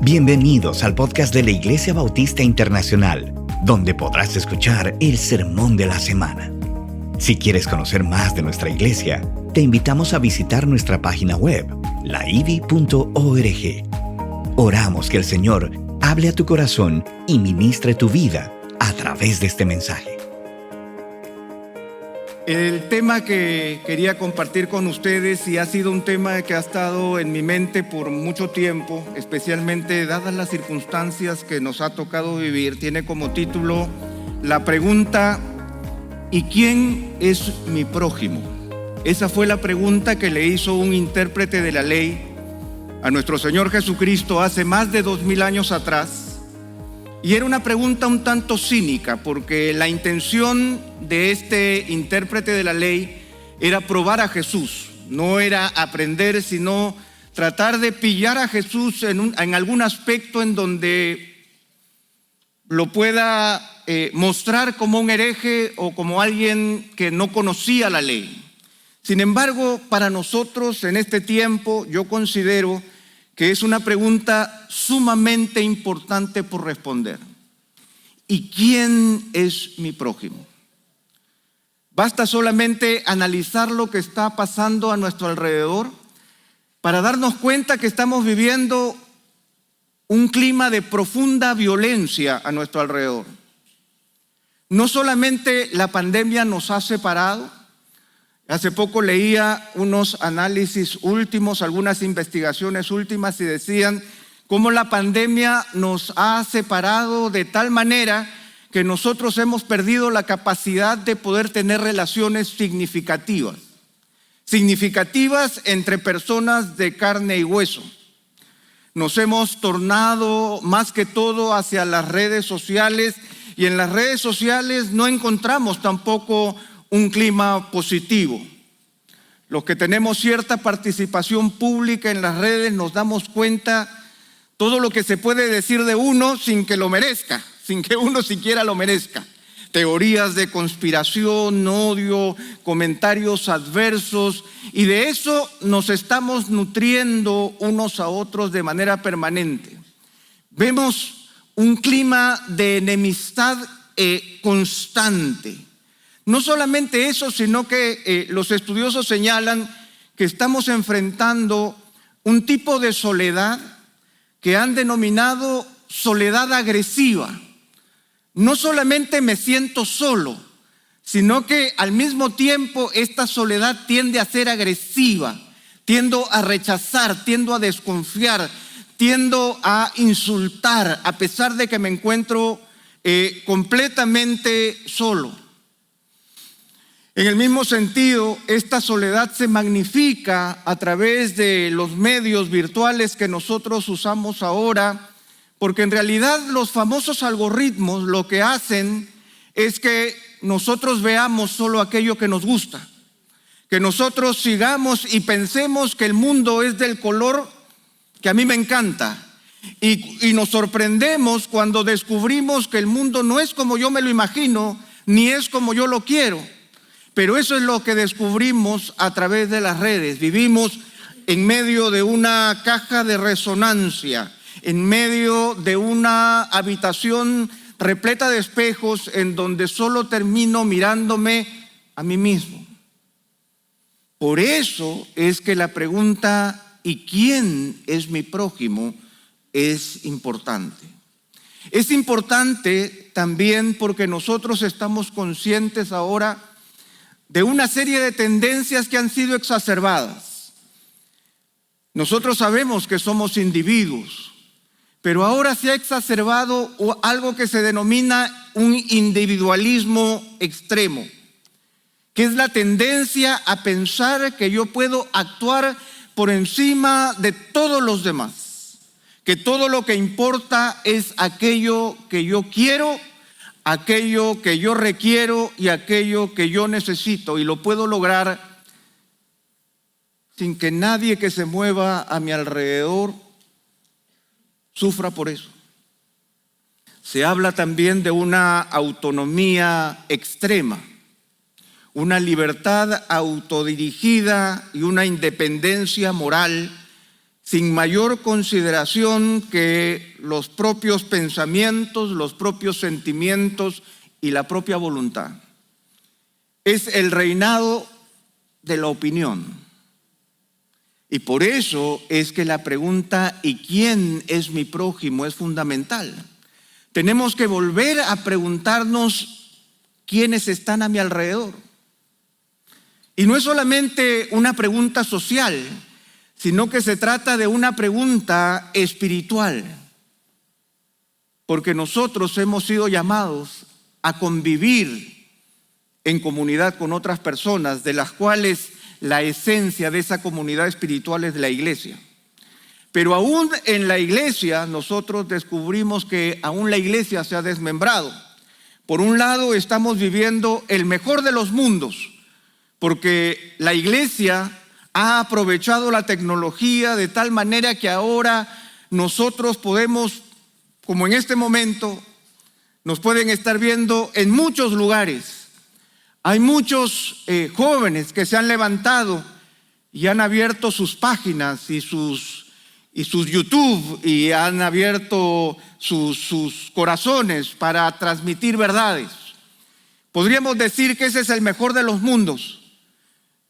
Bienvenidos al podcast de la Iglesia Bautista Internacional, donde podrás escuchar el sermón de la semana. Si quieres conocer más de nuestra iglesia, te invitamos a visitar nuestra página web, laivi.org. Oramos que el Señor hable a tu corazón y ministre tu vida a través de este mensaje. El tema que quería compartir con ustedes, y ha sido un tema que ha estado en mi mente por mucho tiempo, especialmente dadas las circunstancias que nos ha tocado vivir, tiene como título la pregunta: ¿y quién es mi prójimo? Esa fue la pregunta que le hizo un intérprete de la ley a nuestro Señor Jesucristo hace más de 2000 años atrás. Y era una pregunta un tanto cínica, porque la intención de este intérprete de la ley era probar a Jesús. No era aprender, sino tratar de pillar a Jesús en algún aspecto en donde lo pueda mostrar como un hereje o como alguien que no conocía la ley. Sin embargo, para nosotros en este tiempo, yo considero que es una pregunta sumamente importante por responder. ¿Y quién es mi prójimo? Basta solamente analizar lo que está pasando a nuestro alrededor para darnos cuenta que estamos viviendo un clima de profunda violencia a nuestro alrededor. No solamente la pandemia nos ha separado. Hace poco leía unos análisis últimos, algunas investigaciones últimas, y decían cómo la pandemia nos ha separado de tal manera que nosotros hemos perdido la capacidad de poder tener relaciones significativas entre personas de carne y hueso. Nos hemos tornado más que todo hacia las redes sociales, y en las redes sociales no encontramos tampoco un clima positivo. Los que tenemos cierta participación pública en las redes nos damos cuenta todo lo que se puede decir de uno sin que lo merezca, sin que uno siquiera lo merezca. Teorías de conspiración, odio, comentarios adversos, y de eso nos estamos nutriendo unos a otros de manera permanente. Vemos un clima de enemistad constante. No solamente eso, sino que los estudiosos señalan que estamos enfrentando un tipo de soledad que han denominado soledad agresiva. No solamente me siento solo, sino que al mismo tiempo esta soledad tiende a ser agresiva. Tiendo a rechazar, tiendo a desconfiar, tiendo a insultar, a pesar de que me encuentro completamente solo. En el mismo sentido, esta soledad se magnifica a través de los medios virtuales que nosotros usamos ahora, porque en realidad los famosos algoritmos lo que hacen es que nosotros veamos solo aquello que nos gusta, que nosotros sigamos y pensemos que el mundo es del color que a mí me encanta, y nos sorprendemos cuando descubrimos que el mundo no es como yo me lo imagino, ni es como yo lo quiero. Pero eso es lo que descubrimos a través de las redes. Vivimos en medio de una caja de resonancia, en medio de una habitación repleta de espejos en donde solo termino mirándome a mí mismo. Por eso es que la pregunta ¿y quién es mi prójimo? Es importante. Es importante también porque nosotros estamos conscientes ahora de una serie de tendencias que han sido exacerbadas. Nosotros sabemos que somos individuos, pero ahora se ha exacerbado algo que se denomina un individualismo extremo, que es la tendencia a pensar que yo puedo actuar por encima de todos los demás, que todo lo que importa es aquello que yo quiero, aquello que yo requiero y aquello que yo necesito, y lo puedo lograr sin que nadie que se mueva a mi alrededor sufra por eso. Se habla también de una autonomía extrema, una libertad autodirigida y una independencia moral sin mayor consideración que los propios pensamientos, los propios sentimientos y la propia voluntad. Es el reinado de la opinión. Y por eso es que la pregunta ¿y quién es mi prójimo? Es fundamental. Tenemos que volver a preguntarnos quiénes están a mi alrededor. Y no es solamente una pregunta social, sino que se trata de una pregunta espiritual. Porque nosotros hemos sido llamados a convivir en comunidad con otras personas, de las cuales la esencia de esa comunidad espiritual es de la iglesia. Pero aún en la iglesia nosotros descubrimos que aún la iglesia se ha desmembrado. Por un lado estamos viviendo el mejor de los mundos, porque la iglesia ha aprovechado la tecnología de tal manera que ahora nosotros podemos, como en este momento, nos pueden estar viendo en muchos lugares. Hay muchos jóvenes que se han levantado y han abierto sus páginas y sus YouTube y han abierto sus corazones para transmitir verdades. Podríamos decir que ese es el mejor de los mundos,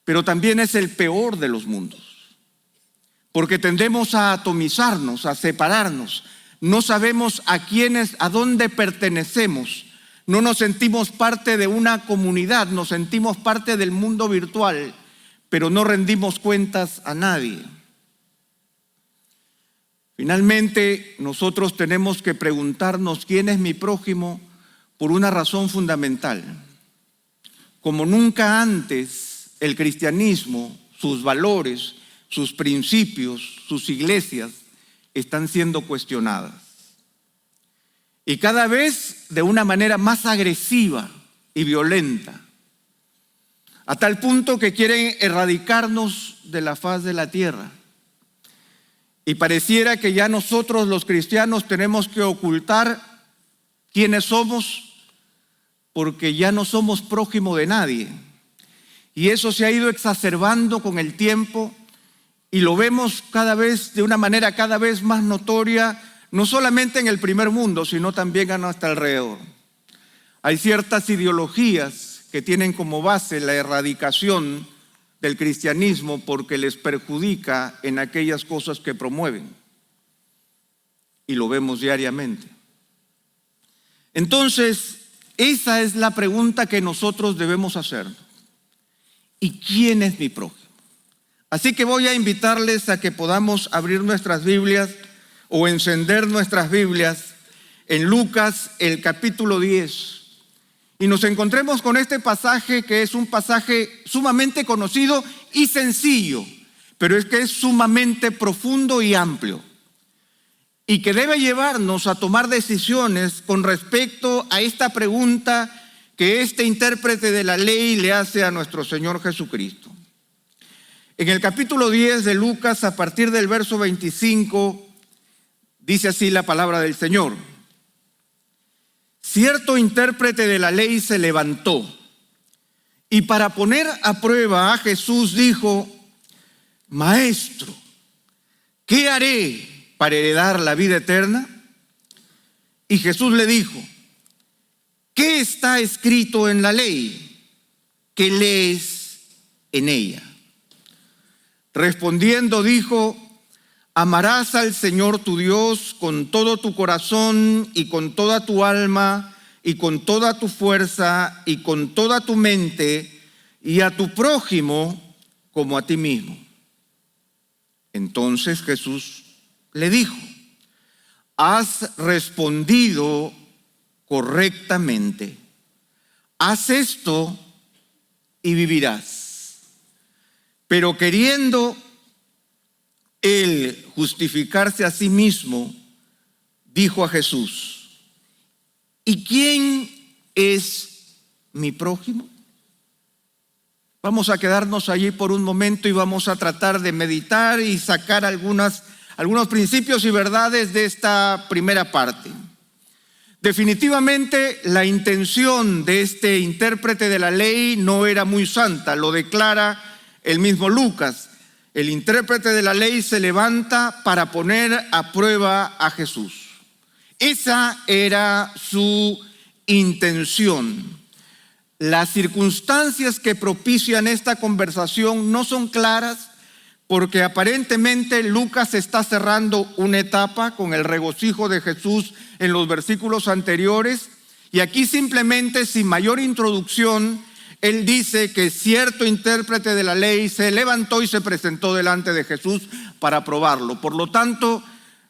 pero también es el peor de los mundos, porque tendemos a atomizarnos, a separarnos. No sabemos a dónde pertenecemos. No nos sentimos parte de una comunidad, nos sentimos parte del mundo virtual, pero no rendimos cuentas a nadie. Finalmente, nosotros tenemos que preguntarnos quién es mi prójimo por una razón fundamental. Como nunca antes, el cristianismo, sus valores, sus principios, sus iglesias están siendo cuestionadas. Y cada vez de una manera más agresiva y violenta, a tal punto que quieren erradicarnos de la faz de la tierra. Y pareciera que ya nosotros los cristianos tenemos que ocultar quiénes somos, porque ya no somos prójimo de nadie. Y eso se ha ido exacerbando con el tiempo y lo vemos cada vez de una manera cada vez más notoria, no solamente en el primer mundo, sino también a nuestro alrededor. Hay ciertas ideologías que tienen como base la erradicación del cristianismo porque les perjudica en aquellas cosas que promueven. Y lo vemos diariamente. Entonces, esa es la pregunta que nosotros debemos hacer. ¿Y quién es mi prójimo? Así que voy a invitarles a que podamos abrir nuestras Biblias o encender nuestras Biblias en Lucas, el capítulo 10. Y nos encontremos con este pasaje que es un pasaje sumamente conocido y sencillo, pero es que es sumamente profundo y amplio. Y que debe llevarnos a tomar decisiones con respecto a esta pregunta que este intérprete de la ley le hace a nuestro Señor Jesucristo. En el capítulo 10 de Lucas, a partir del verso 25, dice así la palabra del Señor. Cierto intérprete de la ley se levantó y para poner a prueba a Jesús dijo: Maestro, ¿qué haré para heredar la vida eterna? Y Jesús le dijo: ¿qué está escrito en la ley? ¿Qué lees en ella? Respondiendo dijo: amarás al Señor tu Dios con todo tu corazón y con toda tu alma y con toda tu fuerza y con toda tu mente, y a tu prójimo como a ti mismo. Entonces Jesús le dijo: has respondido correctamente. Haz esto y vivirás. Pero queriendo él justificarse a sí mismo, dijo a Jesús: ¿y quién es mi prójimo? Vamos a quedarnos allí por un momento y vamos a tratar de meditar y sacar algunos principios y verdades de esta primera parte. Definitivamente la intención de este intérprete de la ley no era muy santa, lo declara el mismo Lucas. El intérprete de la ley se levanta para poner a prueba a Jesús. Esa era su intención. Las circunstancias que propician esta conversación no son claras, porque aparentemente Lucas está cerrando una etapa con el regocijo de Jesús en los versículos anteriores, y aquí simplemente, sin mayor introducción, él dice que cierto intérprete de la ley se levantó y se presentó delante de Jesús para probarlo. Por lo tanto,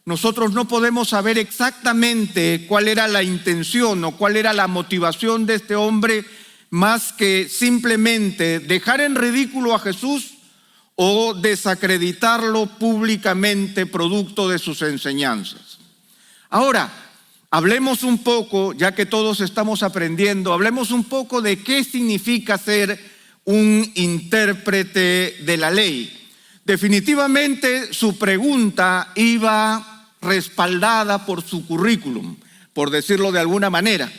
nosotros no podemos saber exactamente cuál era la intención o cuál era la motivación de este hombre, más que simplemente dejar en ridículo a Jesús o desacreditarlo públicamente producto de sus enseñanzas. Ahora, hablemos un poco, ya que todos estamos aprendiendo, hablemos un poco de qué significa ser un intérprete de la ley. Definitivamente su pregunta iba respaldada por su currículum, por decirlo de alguna manera.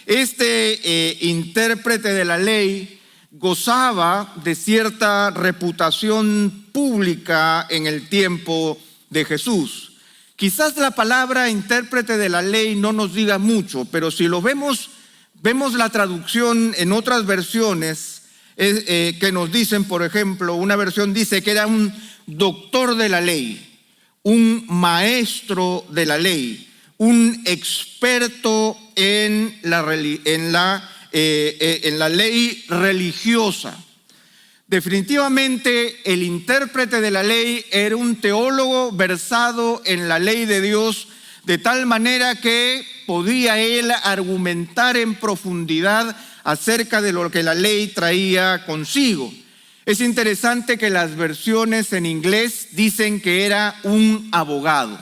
Este intérprete de la ley gozaba de cierta reputación pública en el tiempo de Jesús. Quizás la palabra intérprete de la ley no nos diga mucho, pero si lo vemos la traducción en otras versiones que nos dicen, por ejemplo, una versión dice que era un doctor de la ley, un maestro de la ley, un experto en la ley religiosa. Definitivamente el intérprete de la ley era un teólogo versado en la ley de Dios, de tal manera que podía él argumentar en profundidad acerca de lo que la ley traía consigo. Es interesante que las versiones en inglés dicen que era un abogado,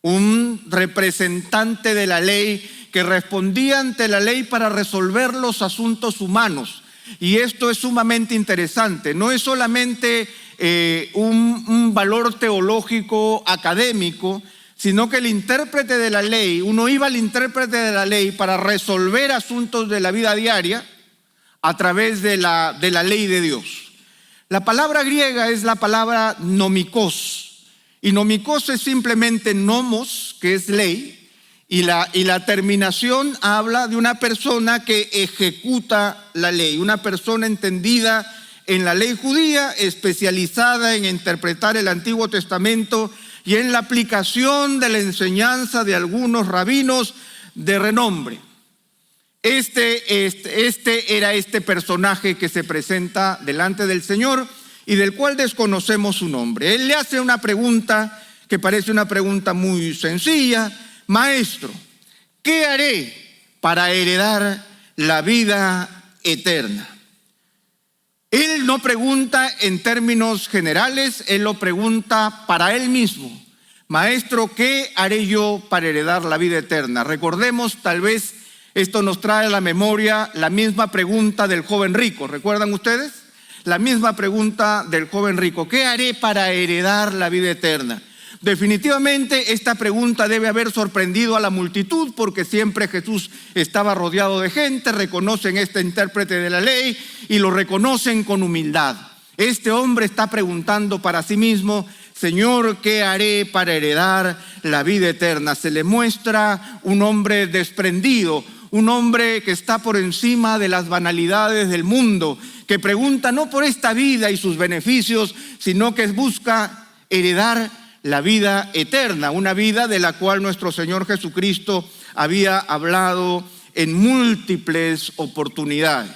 un representante de la ley que respondía ante la ley para resolver los asuntos humanos. Y esto es sumamente interesante. No es solamente un valor teológico académico, sino que el intérprete de la ley, uno iba al intérprete de la ley para resolver asuntos de la vida diaria a través de la ley de Dios. La palabra griega es la palabra nomikos, y nomikos es simplemente nomos, que es ley, y la terminación habla de una persona que ejecuta la ley, una persona entendida en la ley judía, especializada en interpretar el Antiguo Testamento y en la aplicación de la enseñanza de algunos rabinos de renombre. Este era este personaje que se presenta delante del Señor y del cual desconocemos su nombre. Él le hace una pregunta que parece una pregunta muy sencilla: Maestro, ¿qué haré para heredar la vida eterna? Él no pregunta en términos generales, él lo pregunta para él mismo. Maestro, ¿qué haré yo para heredar la vida eterna? Recordemos, tal vez esto nos trae a la memoria la misma pregunta del joven rico. ¿Recuerdan ustedes? La misma pregunta del joven rico. ¿Qué haré para heredar la vida eterna? Definitivamente esta pregunta debe haber sorprendido a la multitud, porque siempre Jesús estaba rodeado de gente, reconocen este intérprete de la ley y lo reconocen con humildad. Este hombre está preguntando para sí mismo: Señor, ¿qué haré para heredar la vida eterna? Se le muestra un hombre desprendido, un hombre que está por encima de las banalidades del mundo, que pregunta no por esta vida y sus beneficios, sino que busca heredar la vida eterna, una vida de la cual nuestro Señor Jesucristo había hablado en múltiples oportunidades.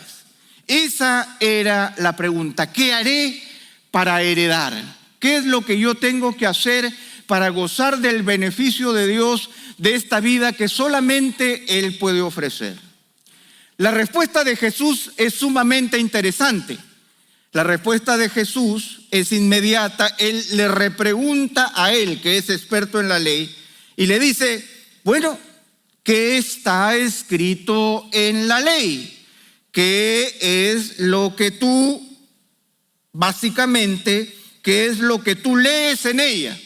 Esa era la pregunta: ¿qué haré para heredar? ¿Qué es lo que yo tengo que hacer para gozar del beneficio de Dios, de esta vida que solamente Él puede ofrecer? La respuesta de Jesús es sumamente interesante. La respuesta de Jesús es inmediata. Él le repregunta a él, que es experto en la ley, y le dice: bueno, ¿qué está escrito en la ley? ¿Qué es lo que tú, básicamente, qué es lo que tú lees en ella?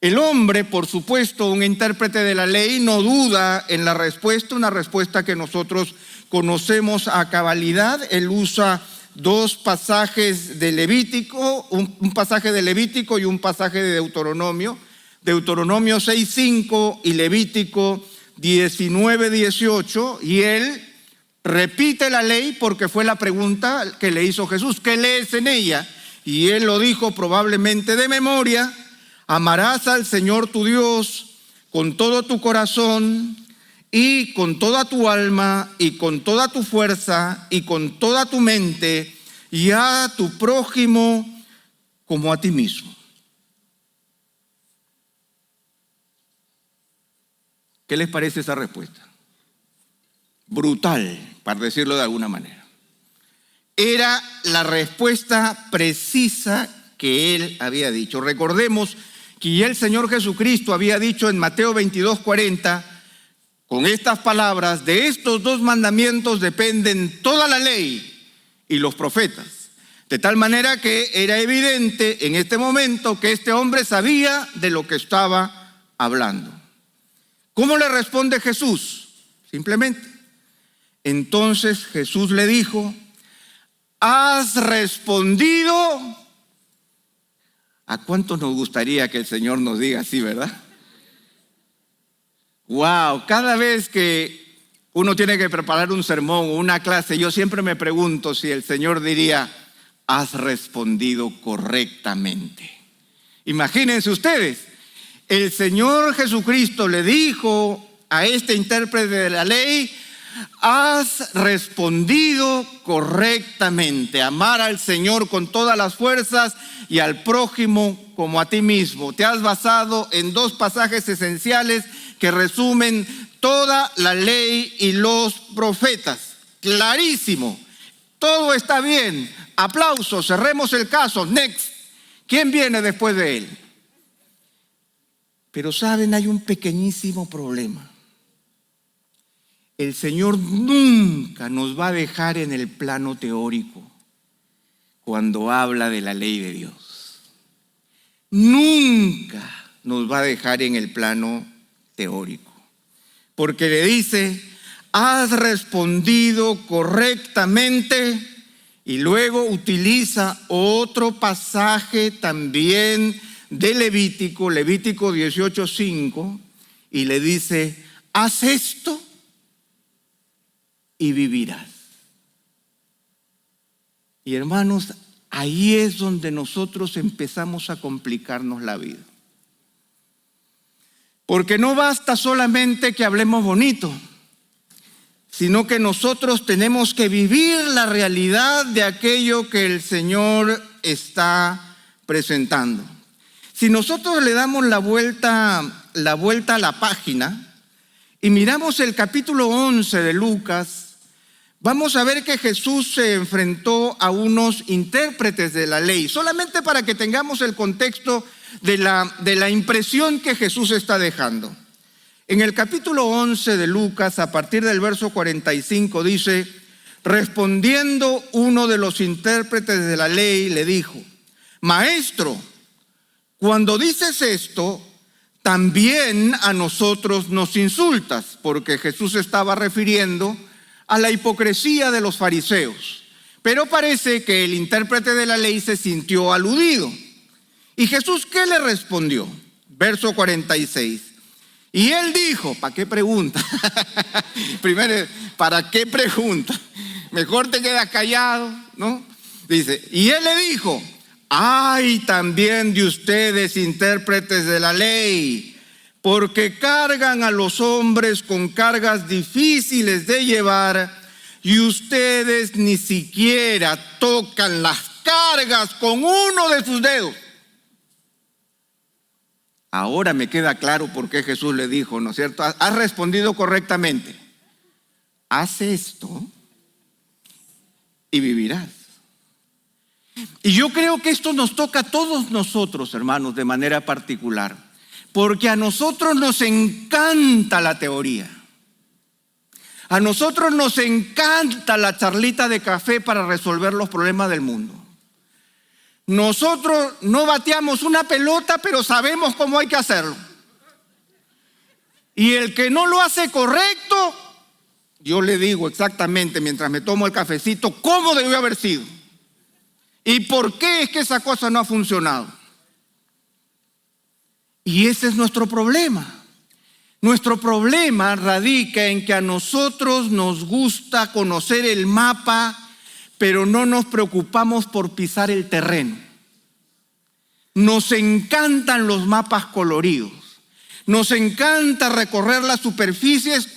El hombre, por supuesto, un intérprete de la ley, no duda en la respuesta, una respuesta que nosotros conocemos a cabalidad. Él usa dos pasajes de Levítico, un pasaje de Levítico y un pasaje de Deuteronomio. Deuteronomio 6:5 y Levítico 19:18, y él repite la ley porque fue la pregunta que le hizo Jesús: ¿qué lees en ella? Y él lo dijo probablemente de memoria: amarás al Señor tu Dios con todo tu corazón y con toda tu alma y con toda tu fuerza y con toda tu mente, y a tu prójimo como a ti mismo. ¿Qué les parece esa respuesta? Brutal, para decirlo de alguna manera. Era la respuesta precisa que él había dicho. Recordemos que ya el Señor Jesucristo había dicho en Mateo 22:40, con estas palabras: de estos dos mandamientos dependen toda la ley y los profetas. De tal manera que era evidente en este momento que este hombre sabía de lo que estaba hablando. ¿Cómo le responde Jesús? Simplemente: entonces Jesús le dijo: has respondido. ¿A cuántos nos gustaría que el Señor nos diga así, verdad? Wow, cada vez que uno tiene que preparar un sermón o una clase, yo siempre me pregunto si el Señor diría: has respondido correctamente. Imagínense ustedes, el Señor Jesucristo le dijo a este intérprete de la ley: has respondido correctamente. Amar al Señor con todas las fuerzas y al prójimo como a ti mismo. Te has basado en dos pasajes esenciales que resumen toda la ley y los profetas. Clarísimo. Todo está bien. Aplausos. Cerremos el caso. Next. ¿Quién viene después de él? Pero saben, hay un pequeñísimo problema. El Señor nunca nos va a dejar en el plano teórico cuando habla de la ley de Dios. Nunca nos va a dejar en el plano teórico. Porque le dice: has respondido correctamente, y luego utiliza otro pasaje también de Levítico, Levítico 18:5, y le dice: haz esto y vivirás. Y hermanos, ahí es donde nosotros empezamos a complicarnos la vida. Porque no basta solamente que hablemos bonito, sino que nosotros tenemos que vivir la realidad de aquello que el Señor está presentando. Si nosotros le damos la vuelta a la página y miramos el capítulo 11 de Lucas, vamos a ver que Jesús se enfrentó a unos intérpretes de la ley, solamente para que tengamos el contexto de la impresión que Jesús está dejando. En el capítulo 11 de Lucas, a partir del verso 45, dice: respondiendo uno de los intérpretes de la ley, le dijo: maestro, cuando dices esto, también a nosotros nos insultas, porque Jesús estaba refiriendo a la hipocresía de los fariseos. Pero parece que el intérprete de la ley se sintió aludido. ¿Y Jesús qué le respondió? Verso 46. Y él dijo: ¿para qué pregunta? Primero, ¿para qué pregunta? Mejor te quedas callado, ¿no? Dice, y él le dijo: ay también de ustedes, intérpretes de la ley, porque cargan a los hombres con cargas difíciles de llevar, y ustedes ni siquiera tocan las cargas con uno de sus dedos. Ahora me queda claro por qué Jesús le dijo, ¿no es cierto? Has respondido correctamente. Haz esto y vivirás. Y yo creo que esto nos toca a todos nosotros, hermanos, de manera particular, porque a nosotros nos encanta la teoría. A nosotros nos encanta la charlita de café para resolver los problemas del mundo. Nosotros no bateamos una pelota, pero sabemos cómo hay que hacerlo. Y el que no lo hace correcto, yo le digo exactamente mientras me tomo el cafecito cómo debió haber sido. ¿Y por qué es que esa cosa no ha funcionado? Y ese es nuestro problema. Nuestro problema radica en que a nosotros nos gusta conocer el mapa, pero no nos preocupamos por pisar el terreno. Nos encantan los mapas coloridos. Nos encanta recorrer las superficies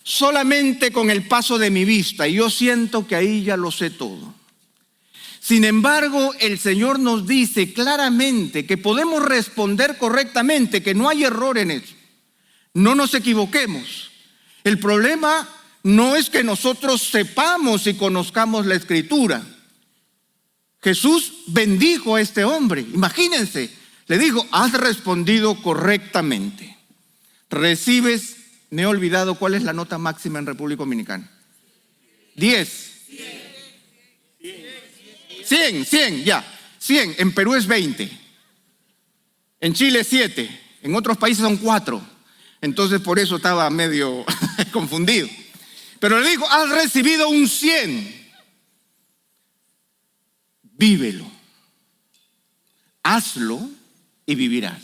solamente con el paso de mi vista. Y yo siento que ahí ya lo sé todo. Sin embargo, el Señor nos dice claramente que podemos responder correctamente, que no hay error en eso. No nos equivoquemos. El problema no es que nosotros sepamos y conozcamos la Escritura. Jesús bendijo a este hombre. Imagínense, le dijo, has respondido correctamente. Recibes, me he olvidado cuál es la nota máxima en República Dominicana. 10. 100, ya. 100, en Perú es 20. En Chile es 7. En otros países son 4. Entonces por eso estaba medio confundido. Pero le dijo, has recibido un 100. Vívelo. Hazlo y vivirás.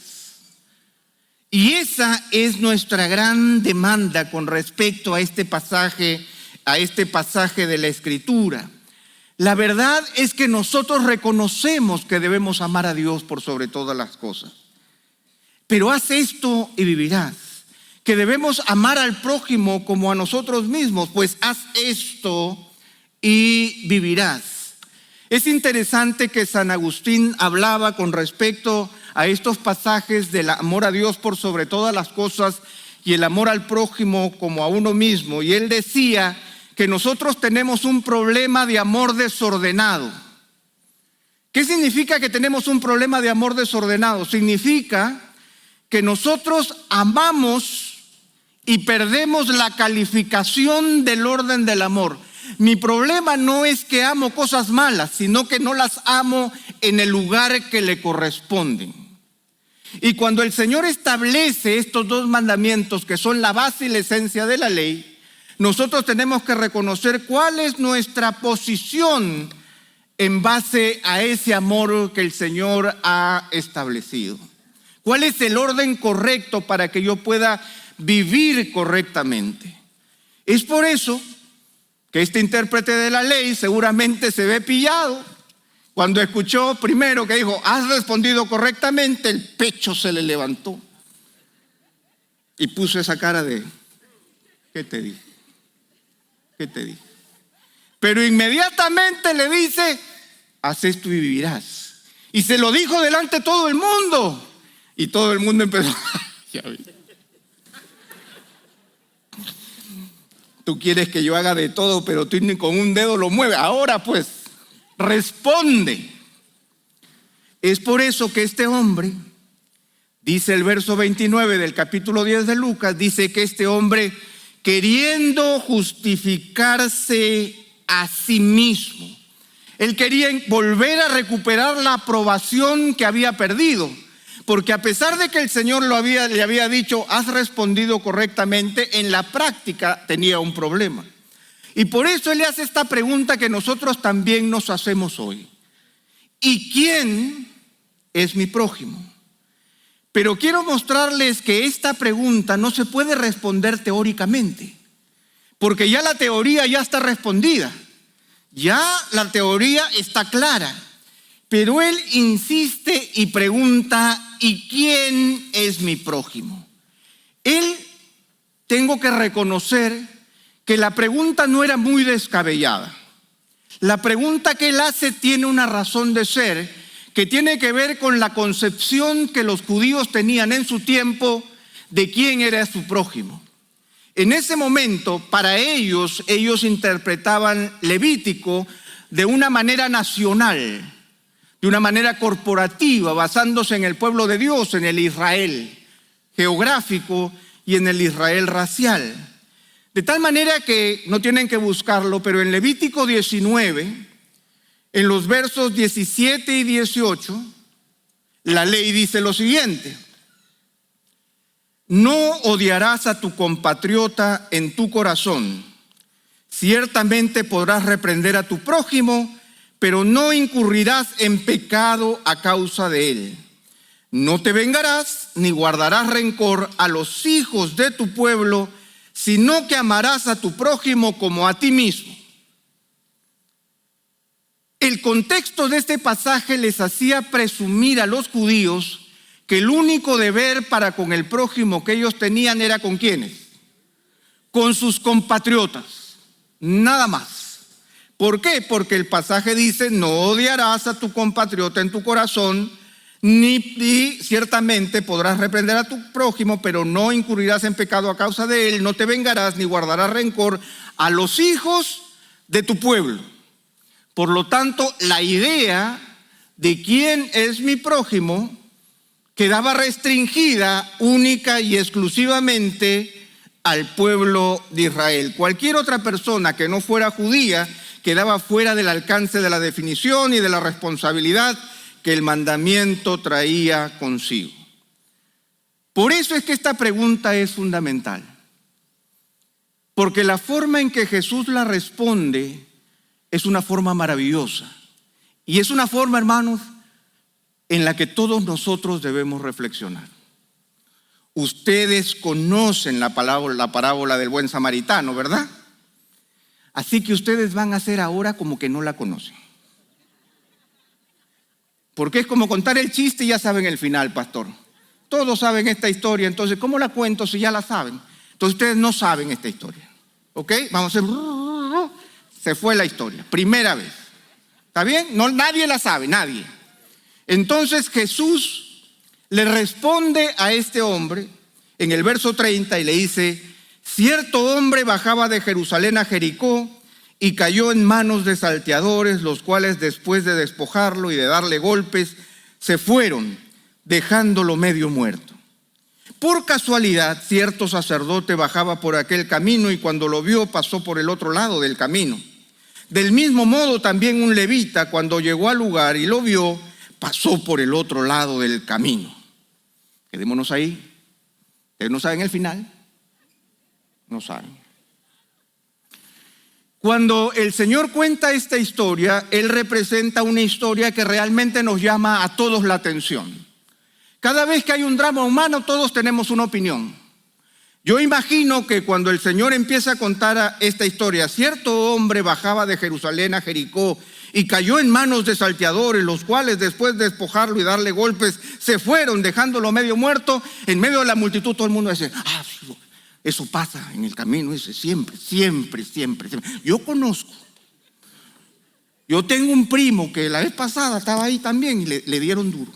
Y esa es nuestra gran demanda con respecto a este pasaje de la Escritura. La verdad es que nosotros reconocemos que debemos amar a Dios por sobre todas las cosas. Pero haz esto y vivirás. Que debemos amar al prójimo como a nosotros mismos, pues haz esto y vivirás. Es interesante que San Agustín hablaba con respecto a estos pasajes del amor a Dios por sobre todas las cosas y el amor al prójimo como a uno mismo. Y él decía que nosotros tenemos un problema de amor desordenado. ¿Qué significa que tenemos un problema de amor desordenado? Significa que nosotros amamos y perdemos la calificación del orden del amor. Mi problema no es que amo cosas malas, sino que no las amo en el lugar que le corresponden. Y cuando el Señor establece estos 2 mandamientos, que son la base y la esencia de la ley, nosotros tenemos que reconocer cuál es nuestra posición en base a ese amor que el Señor ha establecido. ¿Cuál es el orden correcto para que yo pueda vivir correctamente? Es por eso que este intérprete de la ley seguramente se ve pillado cuando escuchó primero que dijo, has respondido correctamente, el pecho se le levantó y puso esa cara de, ¿qué te dije? ¿Qué te dije? Pero inmediatamente le dice, haz esto y vivirás. Y se lo dijo delante de todo el mundo. Y todo el mundo empezó, ya vi. Tú quieres que yo haga de todo, pero tú ni con un dedo lo mueves. Ahora pues, responde. Es por eso que este hombre, dice el verso 29 del capítulo 10 de Lucas, dice que este hombre, queriendo justificarse a sí mismo, él quería volver a recuperar la aprobación que había perdido. Porque a pesar de que el Señor le había dicho, has respondido correctamente, en la práctica tenía un problema. Y por eso él le hace esta pregunta que nosotros también nos hacemos hoy. ¿Y quién es mi prójimo? Pero quiero mostrarles que esta pregunta no se puede responder teóricamente, porque ya la teoría ya está respondida. Ya la teoría está clara. Pero él insiste y pregunta, ¿y quién es mi prójimo? Él, tengo que reconocer que la pregunta no era muy descabellada. La pregunta que él hace tiene una razón de ser que tiene que ver con la concepción que los judíos tenían en su tiempo de quién era su prójimo. En ese momento, para ellos interpretaban Levítico de una manera nacional, de una manera corporativa, basándose en el pueblo de Dios, en el Israel geográfico y en el Israel racial. De tal manera que no tienen que buscarlo, pero en Levítico 19, en los versos 17 y 18, la ley dice lo siguiente: no odiarás a tu compatriota en tu corazón. Ciertamente podrás reprender a tu prójimo, pero no incurrirás en pecado a causa de él. No te vengarás ni guardarás rencor a los hijos de tu pueblo, sino que amarás a tu prójimo como a ti mismo. El contexto de este pasaje les hacía presumir a los judíos que el único deber para con el prójimo que ellos tenían era ¿con quiénes? Con sus compatriotas, nada más. ¿Por qué? Porque el pasaje dice, no odiarás a tu compatriota en tu corazón, ni ciertamente podrás reprender a tu prójimo, pero no incurrirás en pecado a causa de él, no te vengarás ni guardarás rencor a los hijos de tu pueblo. Por lo tanto, la idea de quién es mi prójimo quedaba restringida única y exclusivamente al pueblo de Israel. Cualquier otra persona que no fuera judía quedaba fuera del alcance de la definición y de la responsabilidad que el mandamiento traía consigo. Por eso es que esta pregunta es fundamental, porque la forma en que Jesús la responde es una forma maravillosa y es una forma, hermanos, en la que todos nosotros debemos reflexionar. Ustedes conocen la parábola del buen samaritano, ¿verdad? Así que ustedes van a hacer ahora como que no la conocen. Porque es como contar el chiste y ya saben el final, pastor. Todos saben esta historia, entonces ¿cómo la cuento si ya la saben? Entonces ustedes no saben esta historia. ¿Ok? Vamos a hacer... Se fue la historia, primera vez. ¿Está bien? No, nadie la sabe, nadie. Entonces Jesús le responde a este hombre en el verso 30 y le dice: cierto hombre bajaba de Jerusalén a Jericó y cayó en manos de salteadores, los cuales después de despojarlo y de darle golpes, se fueron, dejándolo medio muerto. Por casualidad, cierto sacerdote bajaba por aquel camino y cuando lo vio pasó por el otro lado del camino. Del mismo modo también un levita, cuando llegó al lugar y lo vio, pasó por el otro lado del camino. Quedémonos ahí. ¿Ustedes no saben el final? No saben. Cuando el Señor cuenta esta historia, Él representa una historia que realmente nos llama a todos la atención. Cada vez que hay un drama humano, todos tenemos una opinión. Yo imagino que cuando el Señor empieza a contar esta historia, cierto hombre bajaba de Jerusalén a Jericó y cayó en manos de salteadores, los cuales después de despojarlo y darle golpes, se fueron, dejándolo medio muerto. En medio de la multitud todo el mundo dice: eso pasa en el camino, dice, siempre. Yo conozco. Yo tengo un primo que la vez pasada estaba ahí también y le dieron duro.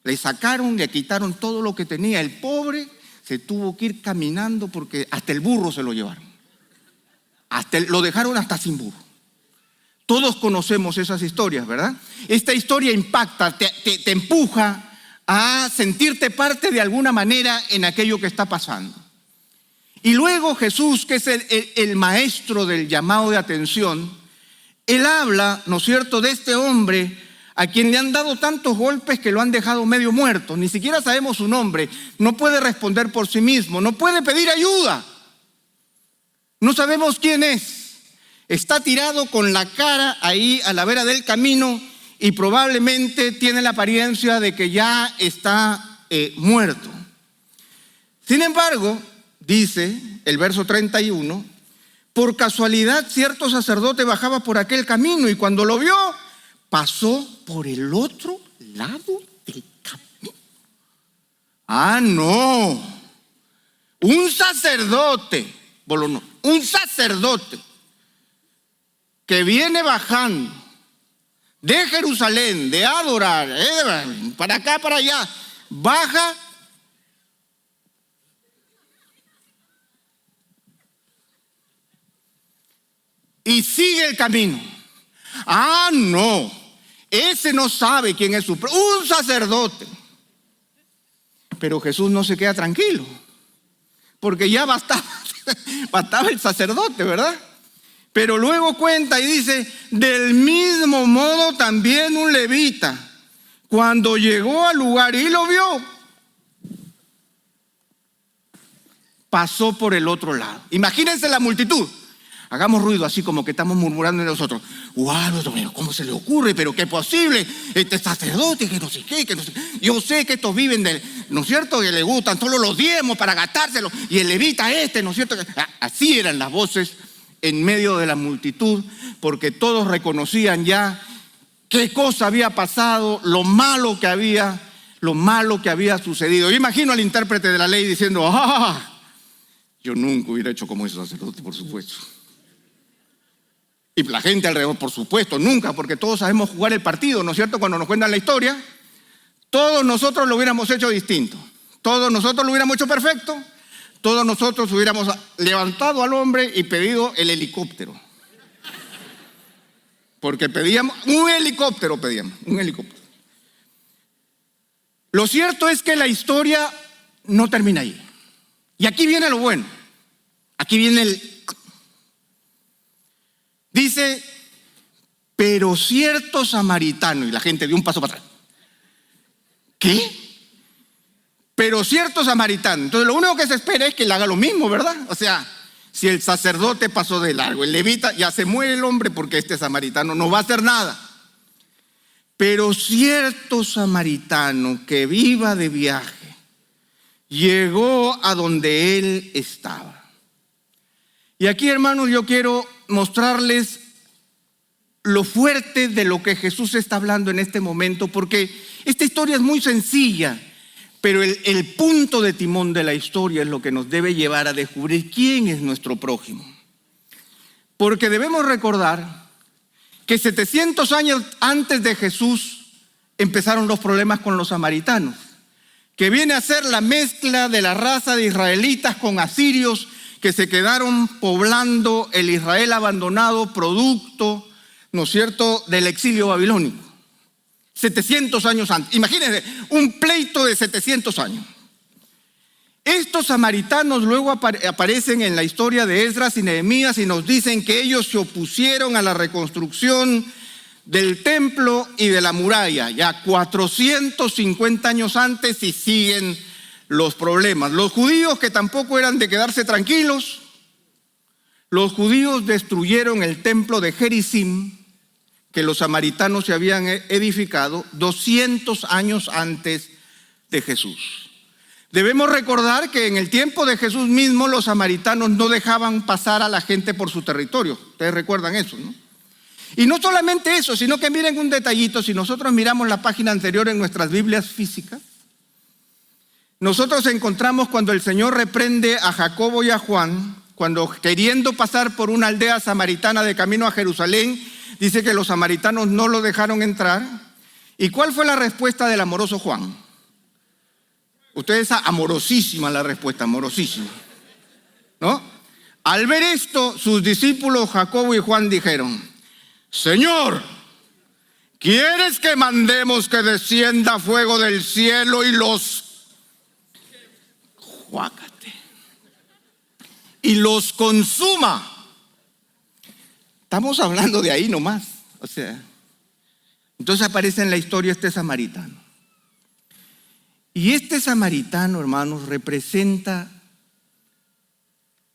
Le sacaron, le quitaron todo lo que tenía. El pobre se tuvo que ir caminando porque hasta el burro se lo llevaron. Lo dejaron hasta sin burro. Todos conocemos esas historias, ¿verdad? Esta historia impacta, te empuja a sentirte parte de alguna manera en aquello que está pasando. Y luego Jesús, que es el maestro del llamado de atención, Él habla, ¿no es cierto?, de este hombre a quien le han dado tantos golpes que lo han dejado medio muerto. Ni siquiera sabemos su nombre, no puede responder por sí mismo, no puede pedir ayuda. No sabemos quién es. Está tirado con la cara ahí a la vera del camino y probablemente tiene la apariencia de que ya está muerto. Sin embargo, dice el verso 31, por casualidad cierto sacerdote bajaba por aquel camino y cuando lo vio, pasó por el otro lado del camino. No. Un sacerdote que viene bajando de Jerusalén, de adorar, para acá, para allá, baja y sigue el camino. No, ese no sabe quién es un sacerdote. Pero Jesús no se queda tranquilo, porque ya bastaba el sacerdote, ¿verdad? Pero luego cuenta y dice: del mismo modo también un levita, cuando llegó al lugar y lo vio, pasó por el otro lado. Imagínense la multitud. Hagamos ruido así como que estamos murmurando de nosotros. ¡Wow! ¿Cómo se le ocurre? ¿Pero qué es posible? Este sacerdote, que no sé qué, que no sé. Yo sé que estos viven de, ¿no es cierto? Que le gustan solo los diezmos para gastárselos. Y el levita ¿no es cierto? Así eran las voces en medio de la multitud, porque todos reconocían ya qué cosa había pasado, lo malo que había sucedido. Yo imagino al intérprete de la ley diciendo, yo nunca hubiera hecho como ese sacerdote, por supuesto. Y la gente alrededor, por supuesto, nunca, porque todos sabemos jugar el partido, ¿no es cierto? Cuando nos cuentan la historia, todos nosotros lo hubiéramos hecho distinto. Todos nosotros lo hubiéramos hecho perfecto. Todos nosotros hubiéramos levantado al hombre y pedido el helicóptero. Porque pedíamos un helicóptero. Lo cierto es que la historia no termina ahí. Y aquí viene lo bueno. Aquí viene dice, pero cierto samaritano, y la gente dio un paso para atrás. ¿Qué? Pero cierto samaritano. Entonces lo único que se espera es que él haga lo mismo, ¿verdad? O sea, si el sacerdote pasó de largo, el levita, ya se muere el hombre porque este samaritano no va a hacer nada. Pero cierto samaritano que viva de viaje llegó a donde él estaba. Y aquí, hermanos, yo quiero mostrarles lo fuerte de lo que Jesús está hablando en este momento, porque esta historia es muy sencilla, pero el punto de timón de la historia es lo que nos debe llevar a descubrir quién es nuestro prójimo. Porque debemos recordar que 700 años antes de Jesús empezaron los problemas con los samaritanos, que viene a ser la mezcla de la raza de israelitas con asirios que se quedaron poblando el Israel abandonado, producto, ¿no es cierto?, del exilio babilónico. 700 años antes. Imagínense, un pleito de 700 años. Estos samaritanos luego aparecen en la historia de Esdras y Nehemías y nos dicen que ellos se opusieron a la reconstrucción del templo y de la muralla, ya 450 años antes, y siguen los problemas. Los judíos, que tampoco eran de quedarse tranquilos, los judíos destruyeron el templo de Gerizim, que los samaritanos se habían edificado 200 años antes de Jesús. Debemos recordar que en el tiempo de Jesús mismo los samaritanos no dejaban pasar a la gente por su territorio. Ustedes recuerdan eso, ¿no? Y no solamente eso, sino que miren un detallito. Si nosotros miramos la página anterior en nuestras Biblias físicas, nosotros encontramos cuando el Señor reprende a Jacobo y a Juan, cuando queriendo pasar por una aldea samaritana de camino a Jerusalén, dice que los samaritanos no lo dejaron entrar. ¿Y cuál fue la respuesta del amoroso Juan? Ustedes, amorosísima la respuesta, amorosísima, ¿no? Al ver esto, sus discípulos Jacobo y Juan dijeron: Señor, ¿quieres que mandemos que descienda fuego del cielo y los y los consuma? Estamos hablando de ahí nomás. O sea, entonces aparece en la historia este samaritano. Y este samaritano, hermanos, representa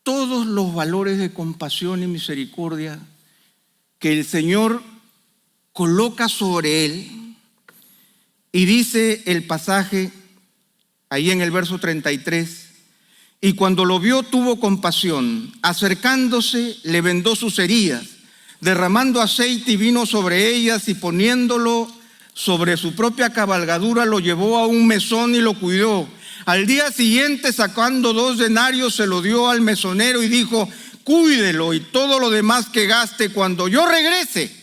todos los valores de compasión y misericordia que el Señor coloca sobre él. Y dice el pasaje ahí en el verso 33, y cuando lo vio tuvo compasión, acercándose le vendó sus heridas, derramando aceite y vino sobre ellas y poniéndolo sobre su propia cabalgadura lo llevó a un mesón y lo cuidó. Al día siguiente, sacando 2 denarios, se lo dio al mesonero y dijo: cuídelo, y todo lo demás que gaste cuando yo regrese,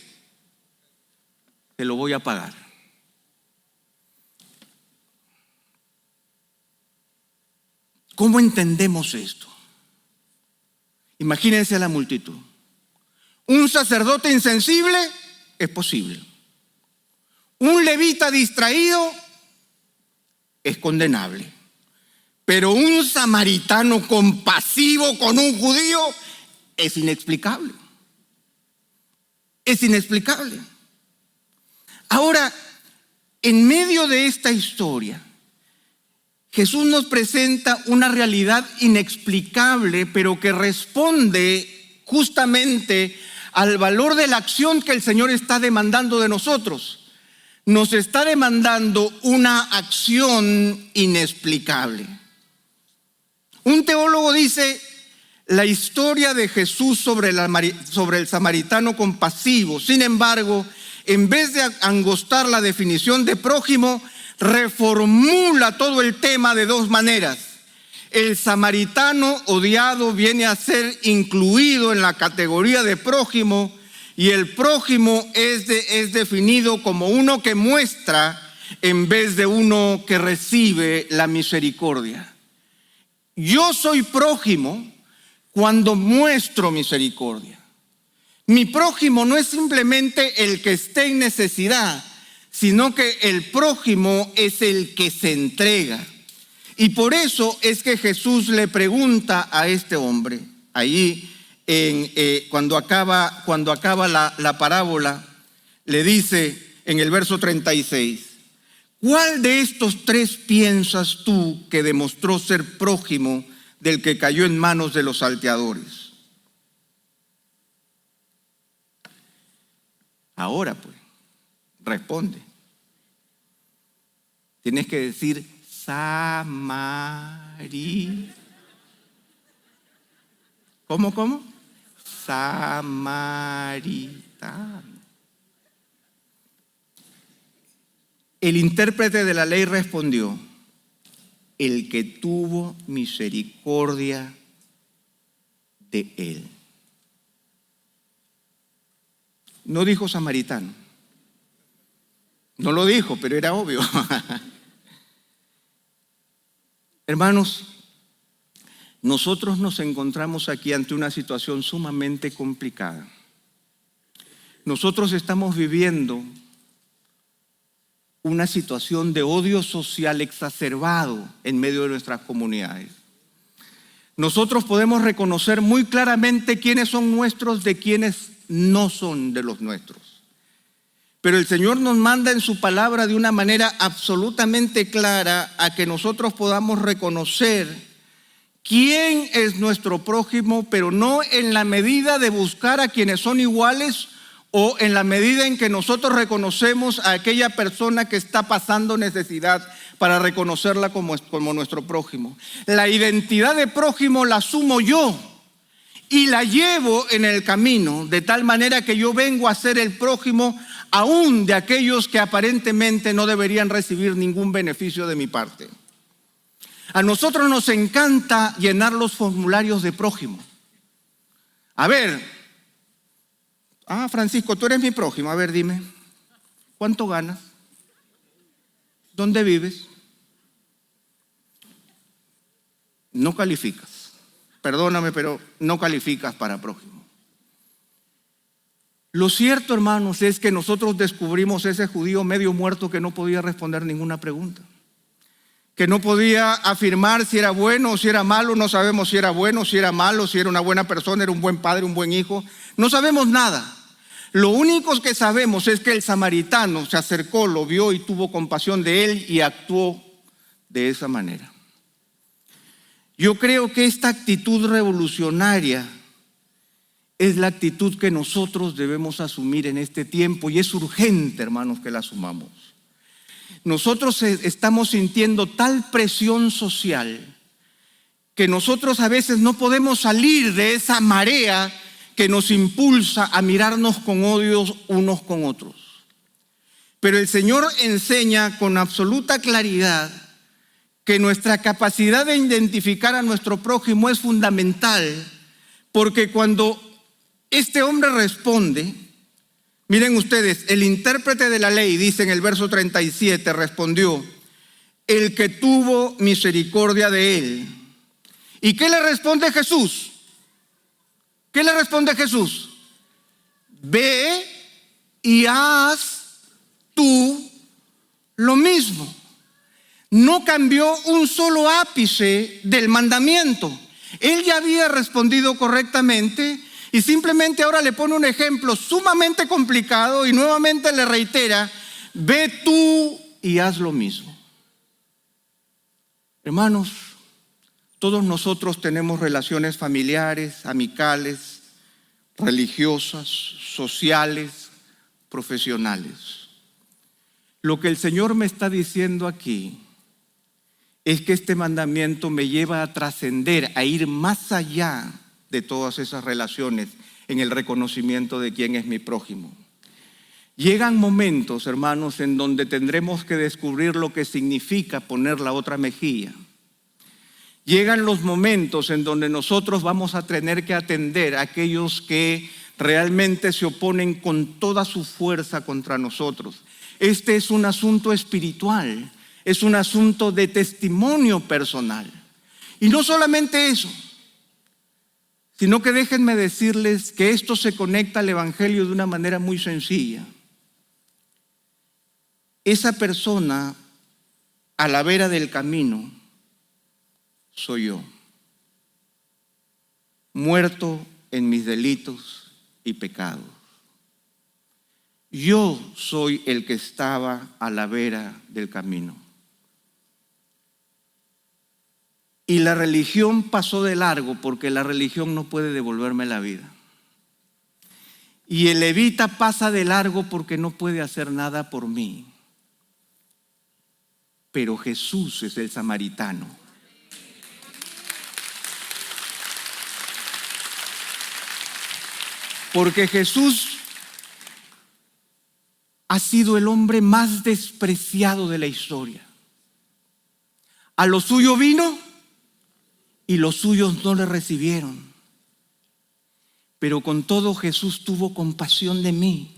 te lo voy a pagar. ¿Cómo entendemos esto? Imagínense la multitud. Un sacerdote insensible es posible. Un levita distraído es condenable. Pero un samaritano compasivo con un judío es inexplicable. Es inexplicable. Ahora, en medio de esta historia, Jesús nos presenta una realidad inexplicable, pero que responde justamente al valor de la acción que el Señor está demandando de nosotros. Nos está demandando una acción inexplicable. Un teólogo dice: la historia de Jesús sobre el samaritano compasivo, sin embargo, en vez de angostar la definición de prójimo, reformula todo el tema de dos maneras. El samaritano odiado viene a ser incluido en la categoría de prójimo, y el prójimo es definido como uno que muestra en vez de uno que recibe la misericordia. Yo soy prójimo cuando muestro misericordia. Mi prójimo no es simplemente el que esté en necesidad, sino que el prójimo es el que se entrega. Y por eso es que Jesús le pregunta a este hombre, allí cuando acaba la parábola, le dice en el verso 36, ¿cuál de estos tres piensas tú que demostró ser prójimo del que cayó en manos de los salteadores? Ahora pues, responde. Tienes que decir ¿Cómo? Samaritano. El intérprete de la ley respondió: el que tuvo misericordia de él. No dijo samaritano. No lo dijo, pero era obvio. Hermanos, nosotros nos encontramos aquí ante una situación sumamente complicada. Nosotros estamos viviendo una situación de odio social exacerbado en medio de nuestras comunidades. Nosotros podemos reconocer muy claramente quiénes son nuestros de quienes no son de los nuestros. Pero el Señor nos manda en su palabra de una manera absolutamente clara a que nosotros podamos reconocer quién es nuestro prójimo, pero no en la medida de buscar a quienes son iguales o en la medida en que nosotros reconocemos a aquella persona que está pasando necesidad para reconocerla como nuestro prójimo. La identidad de prójimo la asumo yo y la llevo en el camino, de tal manera que yo vengo a ser el prójimo aún de aquellos que aparentemente no deberían recibir ningún beneficio de mi parte. A nosotros nos encanta llenar los formularios de prójimo. A ver, Francisco, tú eres mi prójimo. A ver, dime, ¿cuánto ganas? ¿Dónde vives? No calificas. Perdóname, pero no calificas para prójimo. Lo cierto, hermanos, es que nosotros descubrimos ese judío medio muerto que no podía responder ninguna pregunta, que no podía afirmar si era bueno o si era malo. No sabemos si era bueno, si era malo, si era una buena persona, era un buen padre, un buen hijo. No sabemos nada. Lo único que sabemos es que el samaritano se acercó, lo vio y tuvo compasión de él y actuó de esa manera. Yo creo que esta actitud revolucionaria es la actitud que nosotros debemos asumir en este tiempo, y es urgente, hermanos, que la asumamos. Nosotros estamos sintiendo tal presión social que nosotros a veces no podemos salir de esa marea que nos impulsa a mirarnos con odios unos con otros. Pero el Señor enseña con absoluta claridad que nuestra capacidad de identificar a nuestro prójimo es fundamental, porque cuando este hombre responde, miren ustedes, el intérprete de la ley dice en el verso 37, respondió: el que tuvo misericordia de él. ¿Y qué le responde Jesús? ¿Qué le responde Jesús? Ve y haz tú lo mismo. No cambió un solo ápice del mandamiento. Él ya había respondido correctamente y simplemente ahora le pone un ejemplo sumamente complicado y nuevamente le reitera: ve tú y haz lo mismo. Hermanos, todos nosotros tenemos relaciones familiares, amicales, religiosas, sociales, profesionales. Lo que el Señor me está diciendo aquí es que este mandamiento me lleva a trascender, a ir más allá de todas esas relaciones en el reconocimiento de quién es mi prójimo. Llegan momentos, hermanos, en donde tendremos que descubrir lo que significa poner la otra mejilla. Llegan los momentos en donde nosotros vamos a tener que atender a aquellos que realmente se oponen con toda su fuerza contra nosotros. Este es un asunto espiritual, es un asunto de testimonio personal. Y no solamente eso, sino que déjenme decirles que esto se conecta al Evangelio de una manera muy sencilla. Esa persona a la vera del camino soy yo, muerto en mis delitos y pecados. Yo soy el que estaba a la vera del camino. Y la religión pasó de largo porque la religión no puede devolverme la vida. Y el levita pasa de largo porque no puede hacer nada por mí. Pero Jesús es el samaritano. Porque Jesús ha sido el hombre más despreciado de la historia. A lo suyo vino y los suyos no le recibieron. Pero con todo Jesús tuvo compasión de mí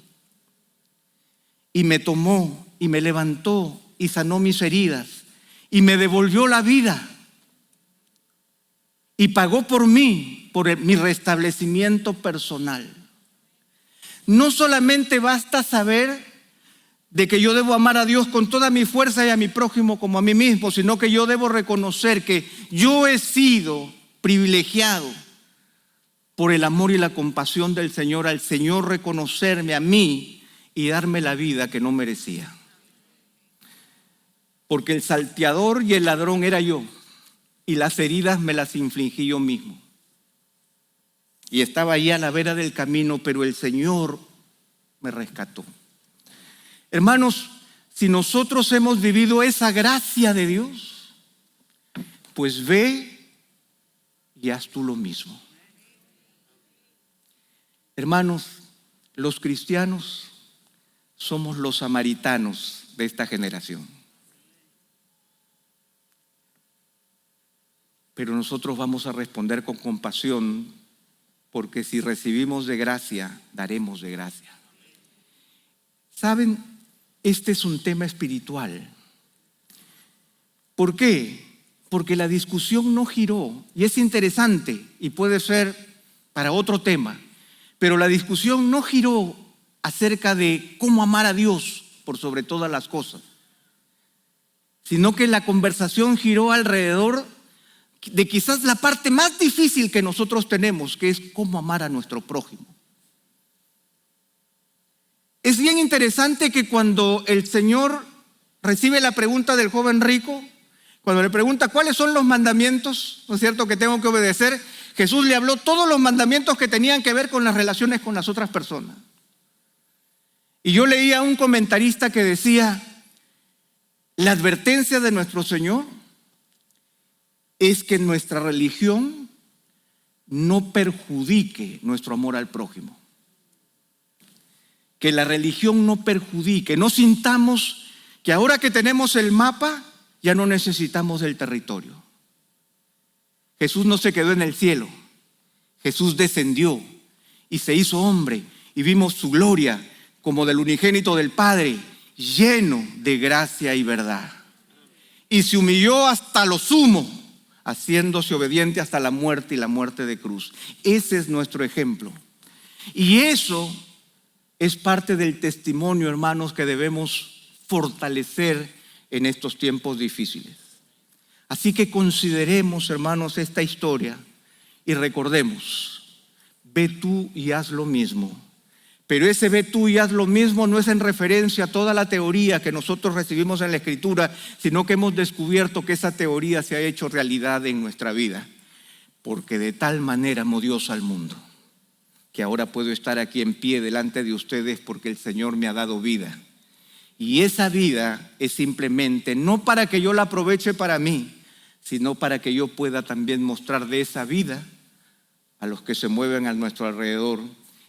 y me tomó y me levantó y sanó mis heridas y me devolvió la vida y pagó por mí, por mi restablecimiento personal. No solamente basta saber de que yo debo amar a Dios con toda mi fuerza y a mi prójimo como a mí mismo, sino que yo debo reconocer que yo he sido privilegiado por el amor y la compasión del Señor, al Señor reconocerme a mí y darme la vida que no merecía. Porque el salteador y el ladrón era yo, y las heridas me las infligí yo mismo. Y estaba ahí a la vera del camino, pero el Señor me rescató. Hermanos, si nosotros hemos vivido esa gracia de Dios, pues ve y haz tú lo mismo. Hermanos, los cristianos somos los samaritanos de esta generación. Pero nosotros vamos a responder con compasión, porque si recibimos de gracia, daremos de gracia. ¿Saben? Este es un tema espiritual. ¿Por qué? Porque la discusión no giró, y es interesante, y puede ser para otro tema, pero la discusión no giró acerca de cómo amar a Dios por sobre todas las cosas, sino que la conversación giró alrededor de quizás la parte más difícil que nosotros tenemos, que es cómo amar a nuestro prójimo. Es bien interesante que cuando el Señor recibe la pregunta del joven rico, cuando le pregunta cuáles son los mandamientos, ¿no es cierto?, que tengo que obedecer, Jesús le habló todos los mandamientos que tenían que ver con las relaciones con las otras personas. Y yo leía a un comentarista que decía, la advertencia de nuestro Señor es que nuestra religión no perjudique nuestro amor al prójimo. Que la religión no perjudique, no sintamos que ahora que tenemos el mapa ya no necesitamos del territorio. Jesús no se quedó en el cielo, Jesús descendió y se hizo hombre y vimos su gloria como del unigénito del Padre, lleno de gracia y verdad. Y se humilló hasta lo sumo, haciéndose obediente hasta la muerte y la muerte de cruz. Ese es nuestro ejemplo. Y eso es parte del testimonio, hermanos, que debemos fortalecer en estos tiempos difíciles. Así que consideremos, hermanos, esta historia y recordemos, ve tú y haz lo mismo. Pero ese ve tú y haz lo mismo no es en referencia a toda la teoría que nosotros recibimos en la Escritura, sino que hemos descubierto que esa teoría se ha hecho realidad en nuestra vida. Porque de tal manera amó Dios al mundo, que ahora puedo estar aquí en pie delante de ustedes porque el Señor me ha dado vida. Y esa vida es simplemente no para que yo la aproveche para mí, sino para que yo pueda también mostrar de esa vida a los que se mueven a nuestro alrededor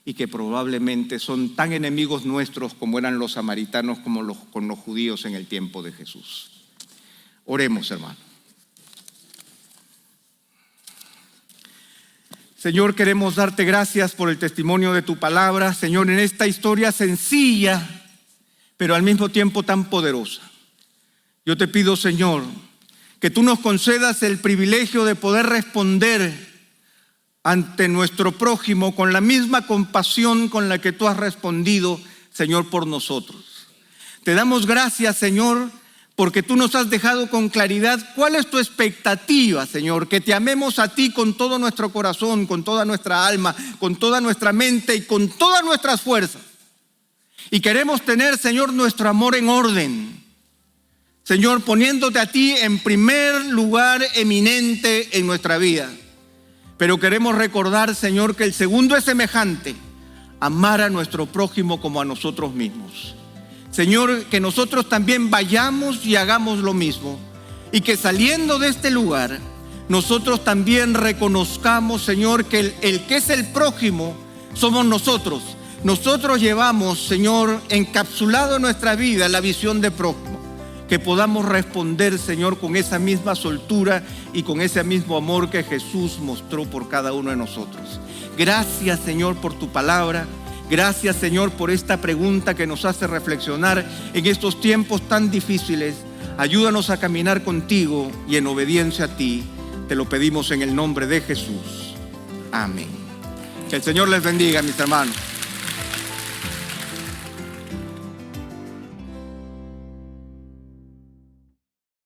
y que probablemente son tan enemigos nuestros como eran los samaritanos con los judíos en el tiempo de Jesús. Oremos, hermano. Señor, queremos darte gracias por el testimonio de tu palabra. Señor, en esta historia sencilla, pero al mismo tiempo tan poderosa. Yo te pido, Señor, que tú nos concedas el privilegio de poder responder ante nuestro prójimo con la misma compasión con la que tú has respondido, Señor, por nosotros. Te damos gracias, Señor, porque tú nos has dejado con claridad cuál es tu expectativa, Señor, que te amemos a ti con todo nuestro corazón, con toda nuestra alma, con toda nuestra mente y con todas nuestras fuerzas. Y queremos tener, Señor, nuestro amor en orden. Señor, poniéndote a ti en primer lugar eminente en nuestra vida. Pero queremos recordar, Señor, que el segundo es semejante: amar a nuestro prójimo como a nosotros mismos. Señor, que nosotros también vayamos y hagamos lo mismo. Y que saliendo de este lugar, nosotros también reconozcamos, Señor, que el que es el prójimo somos nosotros. Nosotros llevamos, Señor, encapsulado en nuestra vida la visión de prójimo. Que podamos responder, Señor, con esa misma soltura y con ese mismo amor que Jesús mostró por cada uno de nosotros. Gracias, Señor, por tu palabra. Gracias, Señor, por esta pregunta que nos hace reflexionar en estos tiempos tan difíciles. Ayúdanos a caminar contigo y en obediencia a ti. Te lo pedimos en el nombre de Jesús. Amén. Que el Señor les bendiga, mis hermanos.